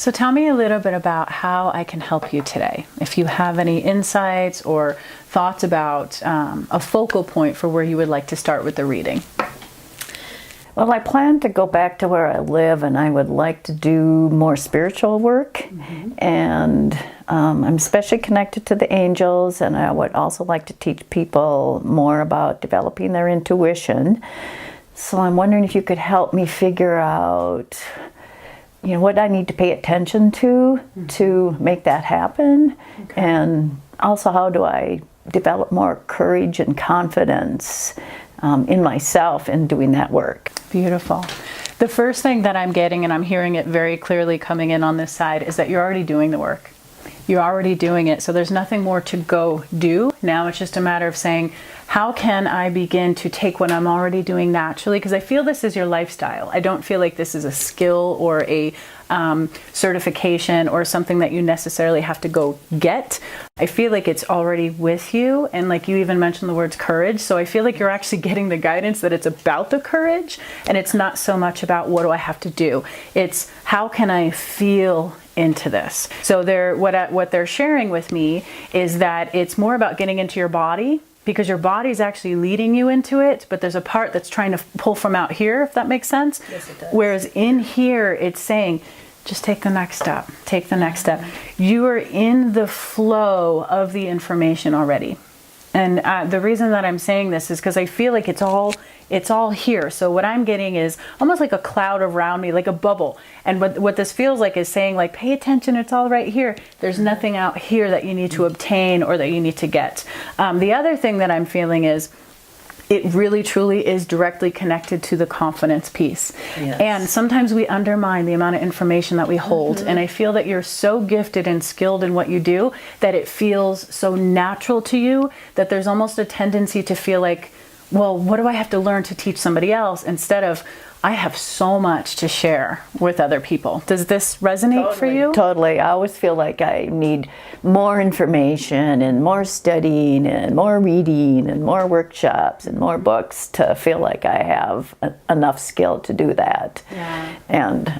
So tell me a little bit about how I can help you today. If you have any insights or thoughts about a focal point for where you would like to start with the reading. Well, I plan to go back to where I live, and I would like to do more spiritual work. And I'm especially connected to the angels, and I would also like to teach people more about developing their intuition. So I'm wondering if you could help me figure out, what I need to pay attention to make that happen. And also, how do I develop more courage and confidence in myself in doing that work. Beautiful. The first thing that I'm getting, and I'm hearing it very clearly coming in on this side, is that you're already doing the work. You're already doing it. So there's nothing more to go do. Now it's just a matter of saying, how can I begin to take what I'm already doing naturally? Because I feel this is your lifestyle. I don't feel like this is a skill or a certification or something that you necessarily have to go get. I feel like it's already with you. And like you even mentioned the words courage. So I feel like you're actually getting the guidance that it's about the courage. And it's not so much about what do I have to do. It's how can I feel into this. So what they're sharing with me is that it's more about getting into your body, because your body is actually leading you into it, but there's a part that's trying to pull from out here, if that makes sense. Yes, it does. Whereas in here, it's saying, just take the next step, take the next step. You are in the flow of the information already. And the reason that I'm saying this is because I feel like it's all here. So what I'm getting is almost like a cloud around me, like a bubble. And what this feels like is saying, like, pay attention, it's all right here. There's nothing out here that you need to obtain or that you need to get. The other thing that I'm feeling is it really truly is directly connected to the confidence piece. Yes. And sometimes we undermine the amount of information that we hold. And I feel that you're so gifted and skilled in what you do that it feels so natural to you that there's almost a tendency to feel like, well, what do I have to learn to teach somebody else, instead of, I have so much to share with other people. Does this resonate for you? Totally. I always feel like I need more information and more studying and more reading and more workshops and more books to feel like I have enough skill to do that. Yeah. And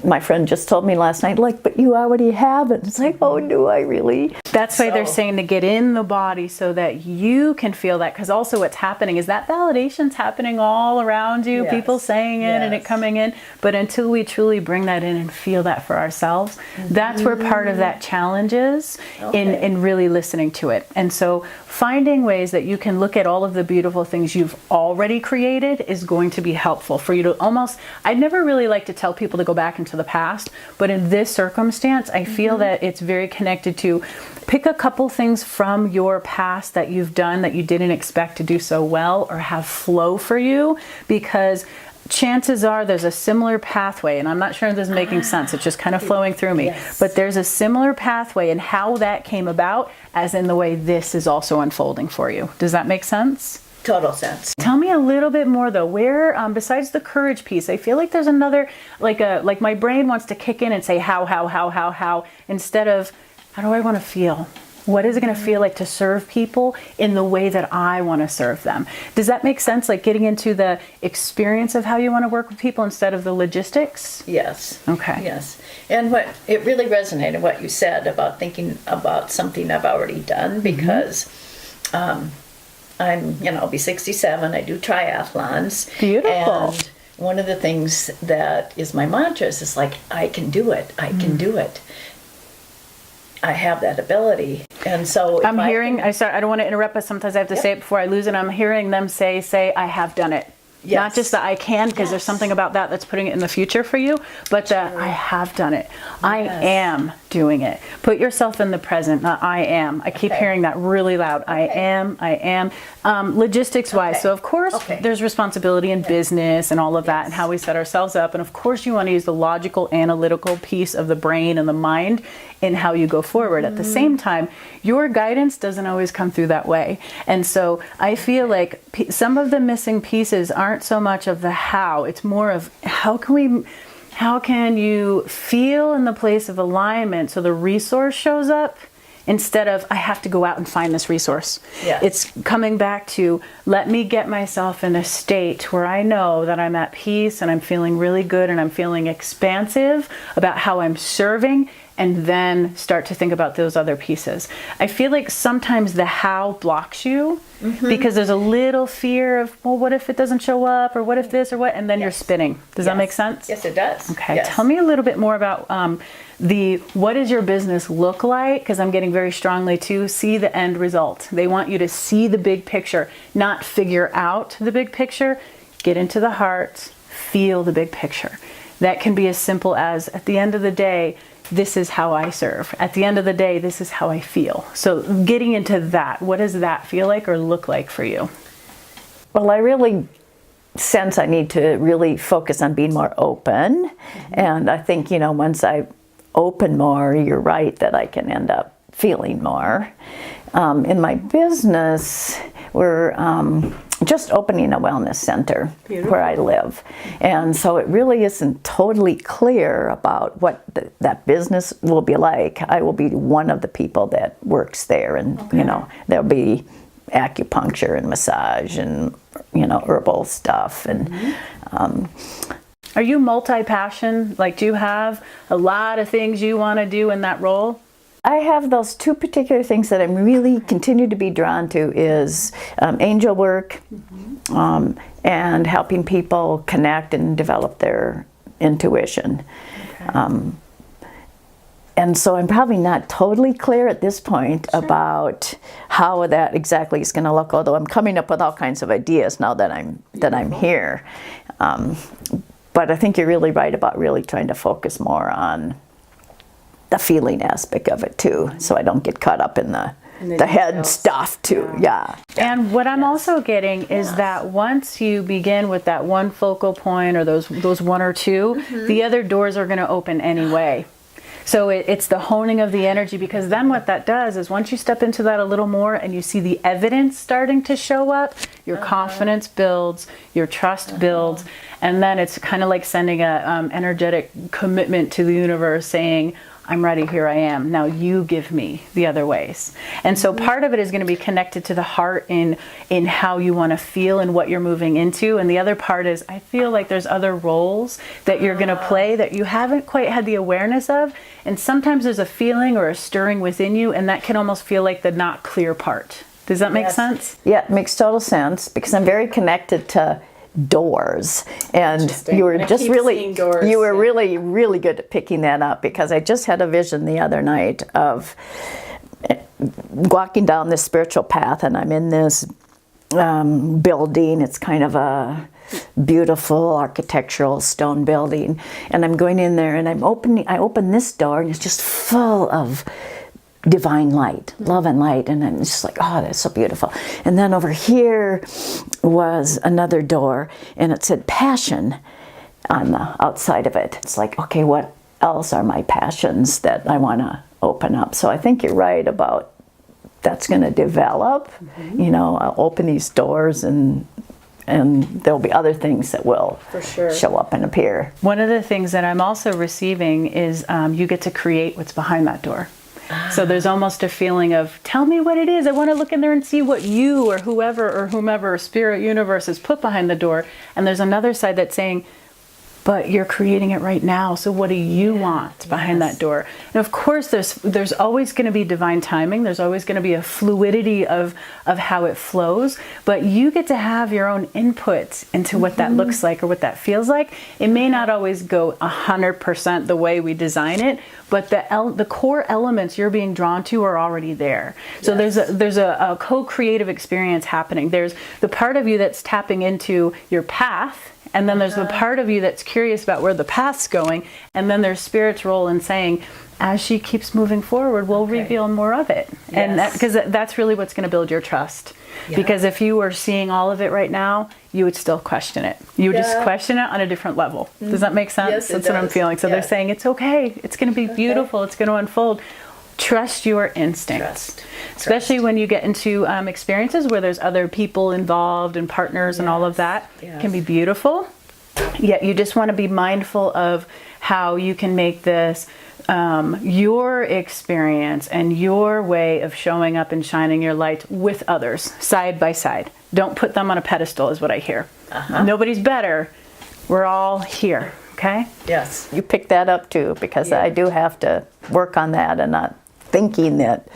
my friend just told me last night, like, but you already have it. It's like, oh, do I really? That's why they're saying to get in the body so that you can feel that, because also what's happening is that validation's happening all around you. Yes. People saying it and it coming in, but until we truly bring that in and feel that for ourselves, that's where part of that challenge is in really listening to it. And so finding ways that you can look at all of the beautiful things you've already created is going to be helpful for you to almost, I'd never really like to tell people to go back into the past, but in this circumstance, I feel that it's very connected to pick a couple things from your past that you've done that you didn't expect to do so well or have flow for you, because chances are there's a similar pathway, and I'm not sure if this is making sense, it's just kind of flowing through me, but there's a similar pathway in how that came about as in the way this is also unfolding for you. Does that make sense? Total sense. Tell me a little bit more though, where besides the courage piece, I feel like there's another, like my brain wants to kick in and say how, instead of how do I want to feel? What is it going to feel like to serve people in the way that I want to serve them? Does that make sense? Like getting into the experience of how you want to work with people instead of the logistics? Yes. Okay. Yes. And what it really resonated, what you said about thinking about something I've already done, because I'll be 67. I do triathlons. Beautiful. And one of the things that is my mantra is like, I can do it. I can do it. I have that ability. And so I'm hearing, I don't want to interrupt, but sometimes I have to say it before I lose it. I'm hearing them say, I have done it. Yes. Not just that I can, because there's something about that that's putting it in the future for you, but that I have done it. I am doing it. Put yourself in the present, not I am. I keep hearing that really loud. I am. Logistics wise, so of course there's responsibility in business and all of that and how we set ourselves up. And of course you want to use the logical, analytical piece of the brain and the mind in how you go forward. At the same time, your guidance doesn't always come through that way. And so I feel like some of the missing pieces aren't so much of the how, it's more of how can you feel in the place of alignment so the resource shows up instead of I have to go out and find this resource. Yes. It's coming back to let me get myself in a state where I know that I'm at peace and I'm feeling really good and I'm feeling expansive about how I'm serving, and then start to think about those other pieces. I feel like sometimes the how blocks you because there's a little fear of, well, what if it doesn't show up, or what if this or what, and then you're spinning. Does that make sense? Yes, it does. Okay, Yes. tell me a little bit more about what does your business look like? Because I'm getting very strongly to see the end result. They want you to see the big picture, not figure out the big picture. Get into the heart, feel the big picture. That can be as simple as, at the end of the day, this is how I serve. At the end of the day, this is how I feel. So getting into that, what does that feel like or look like for you? Well, I really sense I need to really focus on being more open. And I think, once I open more, you're right, that I can end up feeling more. In my business, we're just opening a wellness center where I live. And so it really isn't totally clear about what that business will be like. I will be one of the people that works there, and, there'll be acupuncture and massage and, herbal stuff. And Are you multi-passion? Like, do you have a lot of things you want to do in that role? I have those two particular things that I'm really continue to be drawn to is angel work and helping people connect and develop their intuition. Okay. And so I'm probably not totally clear at this point about how that exactly is going to look, although I'm coming up with all kinds of ideas now that I'm here. But I think you're really right about really trying to focus more on the feeling aspect of it too, so I don't get caught up in the head details. stuff too. Yeah. And what I'm also getting is that once you begin with that one focal point, or those one or two, the other doors are going to open anyway. So it's the honing of the energy, because then what that does is once you step into that a little more and you see the evidence starting to show up, your confidence builds, your trust builds, and then it's kind of like sending a energetic commitment to the universe saying, I'm ready, here I am. Now you give me the other ways. And so part of it is going to be connected to the heart in how you want to feel and what you're moving into. And the other part is, I feel like there's other roles that you're going to play that you haven't quite had the awareness of. And sometimes there's a feeling or a stirring within you, and that can almost feel like the not clear part. Does that make sense? Yeah, it makes total sense, because I'm very connected to doors, and Interesting. you were And I just keep seeing doors, you were really good at picking that up, because I just had a vision the other night of walking down this spiritual path, and I'm in this building. It's kind of a beautiful architectural stone building, and I'm going in there, and I open this door, and it's just full of divine light, love and light, and I'm just like, oh, that's so beautiful. And then over here was another door, and it said passion on the outside of it. It's like, okay, what else are my passions that I want to open up? So I think you're right about that's going to develop. I'll open these doors, and there'll be other things that will show up and appear. One of the things that I'm also receiving is you get to create what's behind that door. So there's almost a feeling of, tell me what it is. I want to look in there and see what you or whomever, spirit, universe has put behind the door. And there's another side that's saying, but you're creating it right now. So what do you want behind that door? And of course, there's always going to be divine timing. There's always going to be a fluidity of how it flows. But you get to have your own input into what that looks like or what that feels like. It may not always go 100% the way we design it, but the core elements you're being drawn to are already there. So there's a co-creative experience happening. There's the part of you that's tapping into your path, and then there's the part of you that's curious about where the path's going, and then there's Spirit's role in saying, as she keeps moving forward, we'll reveal more of it. And because that's really what's going to build your trust. Yeah. Because if you were seeing all of it right now, you would still question it. You would just question it on a different level. Does that make sense? Yes, That's what I'm feeling. So they're saying it's okay. It's going to be beautiful. It's going to unfold. Trust your instincts. Especially when you get into experiences where there's other people involved and partners and all of that. It can be beautiful. Yet you just want to be mindful of how you can make this your experience and your way of showing up and shining your light with others side by side. Don't put them on a pedestal is what I hear. Nobody's better. We're all here, okay? Yes. You pick that up too, because I do have to work on that and not thinking that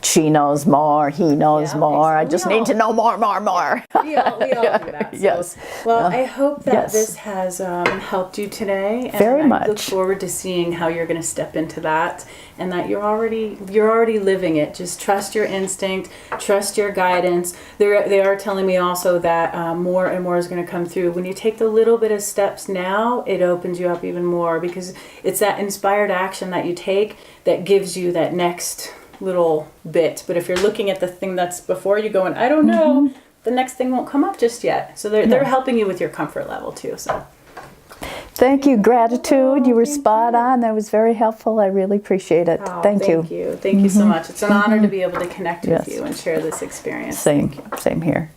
she knows more, he knows more. I just need to know more. We all do that. So, Yes. Well, I hope that yes. this has helped you today. And Very I look much. forward to seeing how you're going to step into that, and that you're already living it. Just trust your instinct, trust your guidance. They are telling me also that more and more is going to come through. When you take the little bit of steps now, it opens you up even more, because it's that inspired action that you take that gives you that next little bit. But if you're looking at the thing that's before you going, I don't know, the next thing won't come up just yet. So they're helping you with your comfort level too. So Thank you. Gratitude. You were spot on. That was very helpful. I really appreciate it. oh, Thank you. Thank you so much. It's an honor to be able to connect with Yes. you and share this experience. Same here.